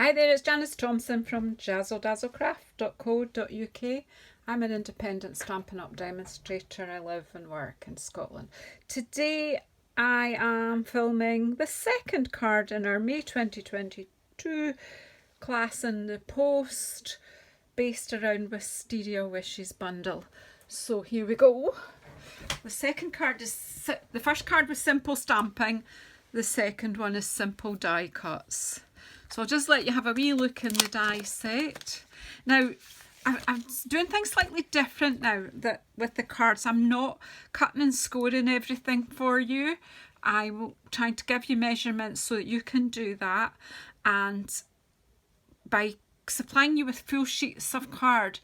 Hi there, it's Janice Thompson from JazzleDazzleCraft.co.uk. I'm an independent Stampin' Up demonstrator. I live and work in Scotland. Today I am filming the second card in our May 2022 class in the post based around Wisteria Wishes bundle. So here we go. The second card is, the first card was simple stamping, the second one is simple die cuts. So I'll just let you have a wee look in the die set. Now, I'm doing things slightly different now that with the cards. I'm not cutting and scoring everything for you. I will try to give you measurements so that you can do that. And by supplying you with full sheets of card,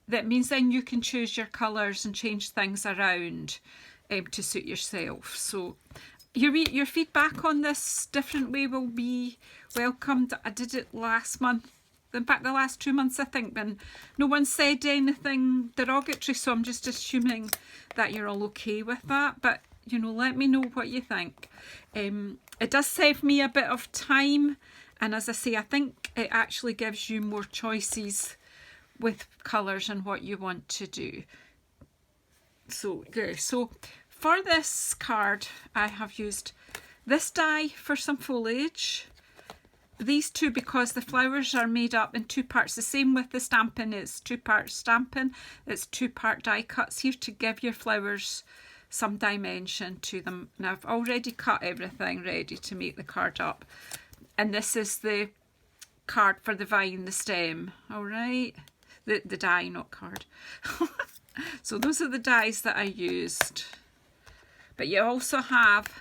that means then you can choose your colours and change things around to suit yourself. So your feedback on this different way will be welcomed. I did it last month, in fact the last 2 months I think, and no one said anything derogatory, so I'm just assuming that you're all okay with that. But you know, let me know what you think. It does save me a bit of time, and as I say, I think it actually gives you more choices with colours and what you want to do. So yeah, so for this card I have used this die for some foliage, these two because the flowers are made up in two parts. The same with the Stampin', it's 2 parts Stampin', it's 2-part die cuts here to give your flowers some dimension to them. Now I've already cut everything ready to make the card up, and this is the card for the vine, the stem, alright? The die, not card. So those are the dies that I used. But you also have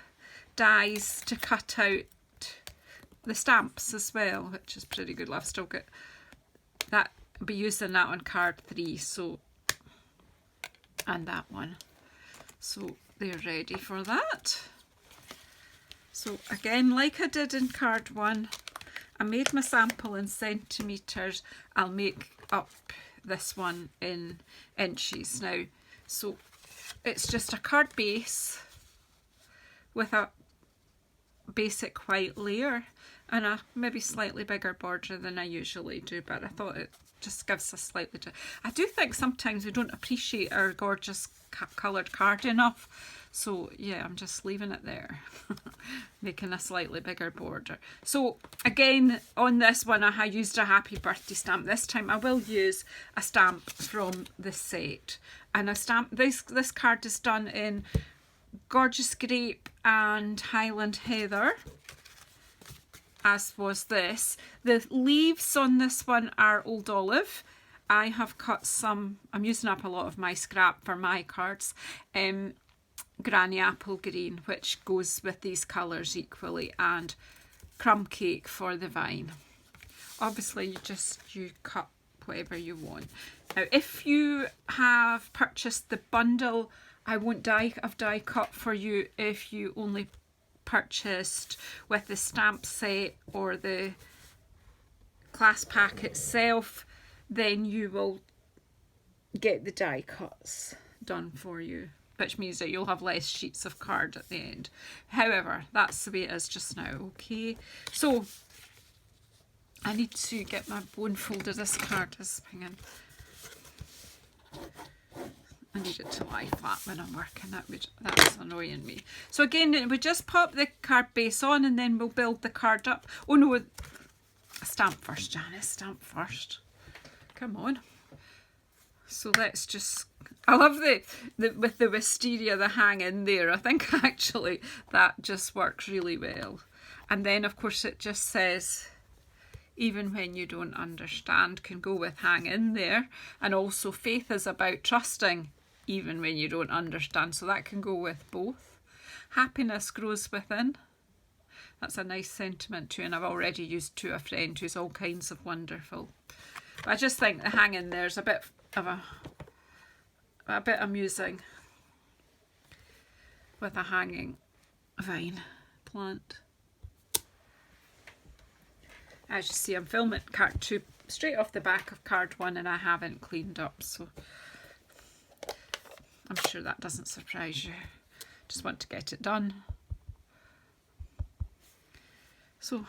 dies to cut out the stamps as well, which is pretty good. I've still got that. I'll be using that on card 3, so, and that one. So they're ready for that. So again, like I did in card 1, I made my sample in centimetres. I'll make up this one in inches now. So it's just a card base with a basic white layer and a maybe slightly bigger border than I usually do, but I thought it just gives a slightly I do think sometimes we don't appreciate our gorgeous coloured card enough, so yeah, I'm just leaving it there. Making a slightly bigger border. So again, on this one I used a happy birthday stamp. This time I will use a stamp from the set, and a stamp, this card is done in Gorgeous Grape and Highland Heather, as was this. The leaves on this one are Old Olive. I have cut some, I'm using up a lot of my scrap for my cards, Granny Apple Green, which goes with these colours equally, and Crumb Cake for the vine. Obviously you cut whatever you want. Now if you have purchased the bundle, I won't have die cut for you. If you only purchased with the stamp set or the class pack itself, then you will get the die cuts done for you, which means that you'll have less sheets of card at the end. However, that's the way it is just now, okay? So I need to get my bone folder. This card is hanging. I need it to lie flat when I'm working. That's annoying me. So again, we just pop the card base on and then we'll build the card up. Oh no, stamp first, Janice, stamp first. Come on. So let's just, I love the with the wisteria, the hang in there. I think actually that just works really well. And then of course it just says, even when you don't understand, can go with hang in there. And also faith is about trusting even when you don't understand, so that can go with both. Happiness grows within. That's a nice sentiment too, and I've already used to a friend who's all kinds of wonderful. But I just think the hang in there's a bit of a bit amusing with a hanging vine plant. As you see, I'm filming card 2 straight off the back of card 1 and I haven't cleaned up, so I'm sure that doesn't surprise you. Just want to get it done. So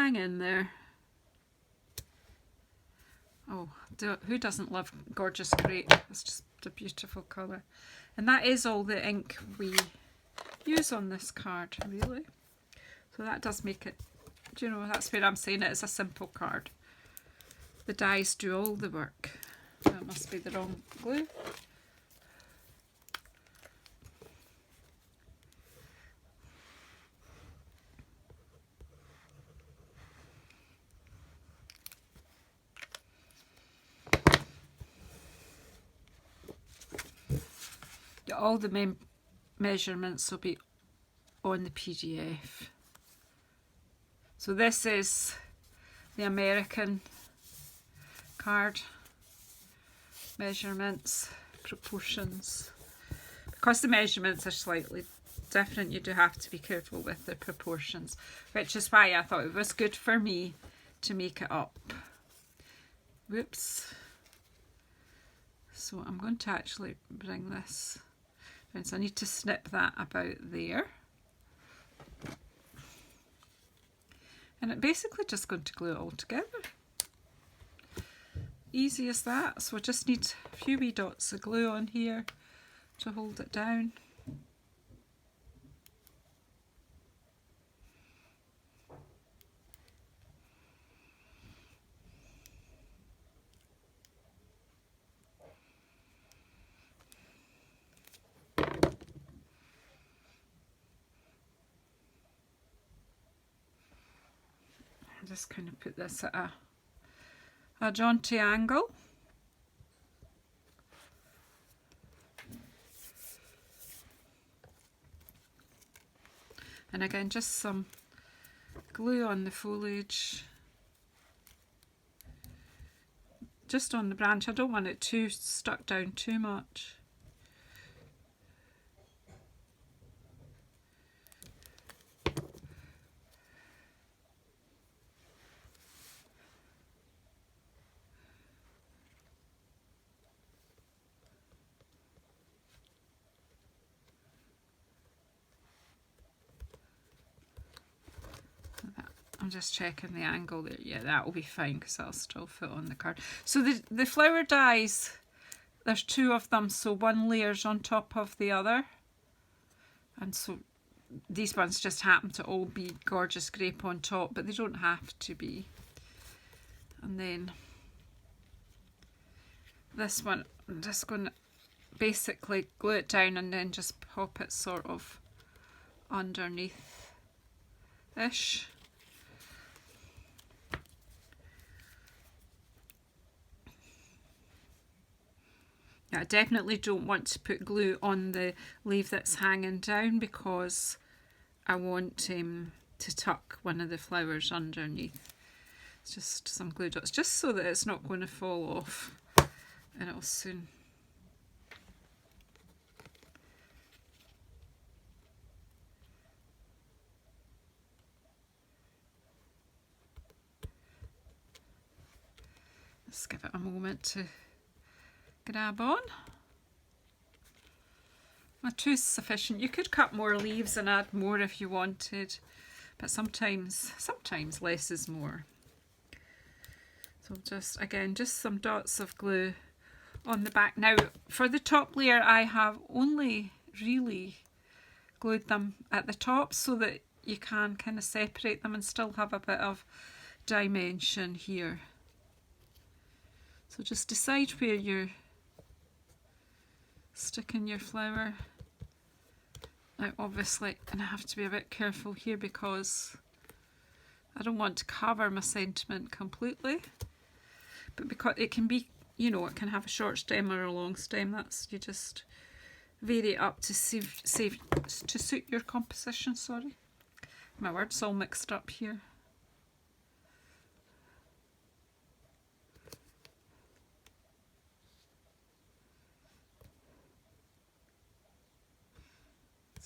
hang in there. Oh, who doesn't love gorgeous grape? It's just a beautiful colour. And that is all the ink we use on this card, really. So that does make it, do you know, that's where I'm saying it is a simple card. The dies do all the work. That must be the wrong glue. All the main measurements will be on the PDF. So this is the American card. Measurements, proportions. Because the measurements are slightly different, you do have to be careful with the proportions, which is why I thought it was good for me to make it up. Whoops. So I'm going to actually bring this. So I need to snip that about there. And it basically just going to glue it all together. Easy as that. So I just need a few wee dots of glue on here to hold it down. Just kind of put this at a jaunty angle. And again, just some glue on the foliage. Just on the branch. I don't want it too stuck down too much. I'm just checking the angle there. Yeah, that will be fine because that'll still fit on the card. So the flower dies, there's two of them, so one layer's on top of the other. And so these ones just happen to all be gorgeous grape on top, but they don't have to be. And then this one, I'm just going to basically glue it down and then just pop it sort of underneath-ish. I definitely don't want to put glue on the leaf that's hanging down because I want to tuck one of the flowers underneath. It's just some glue dots, just so that it's not going to fall off, and it'll soon. Let's give it a moment to grab on. Two is sufficient. You could cut more leaves and add more if you wanted, but sometimes less is more. So just again, just some dots of glue on the back. Now for the top layer, I have only really glued them at the top so that you can kind of separate them and still have a bit of dimension here. So just decide where you're sticking your flower. Now obviously, and I have to be a bit careful here because I don't want to cover my sentiment completely, but because it can be, you know, it can have a short stem or a long stem. That's, you just vary it up to to suit your composition. Sorry, my words all mixed up here.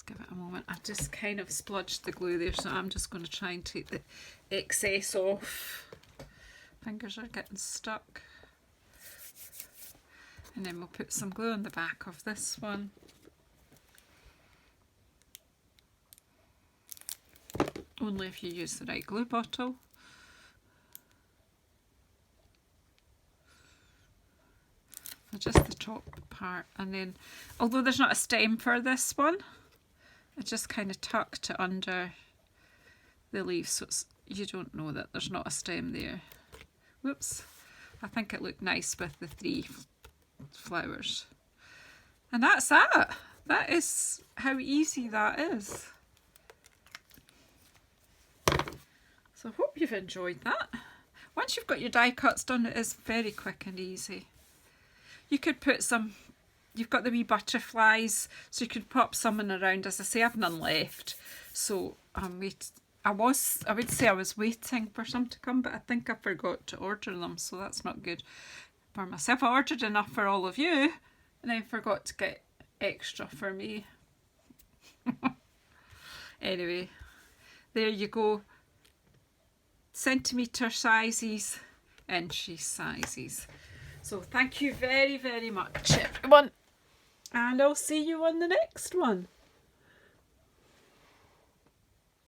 Give it a moment. I just kind of splodged the glue there, so I'm just going to try and take the excess off. Fingers are getting stuck. And then we'll put some glue on the back of this one. Only if you use the right glue bottle. just the top part, and then although there's not a stem for this one, I just kind of tucked it under the leaf so you don't know that there's not a stem there. Whoops, I think it looked nice with the 3 flowers. And that's that. That is how easy that is. So I hope you've enjoyed that. Once you've got your die cuts done, it is very quick and easy. You could put some, you've got the wee butterflies, so you could pop some in around. As I say, I've none left. So I would say I was waiting for some to come, but I think I forgot to order them, so that's not good for myself. I ordered enough for all of you, and then forgot to get extra for me. Anyway, there you go. Centimetre sizes, inches sizes. So thank you very, very much, everyone. And I'll see you on the next one.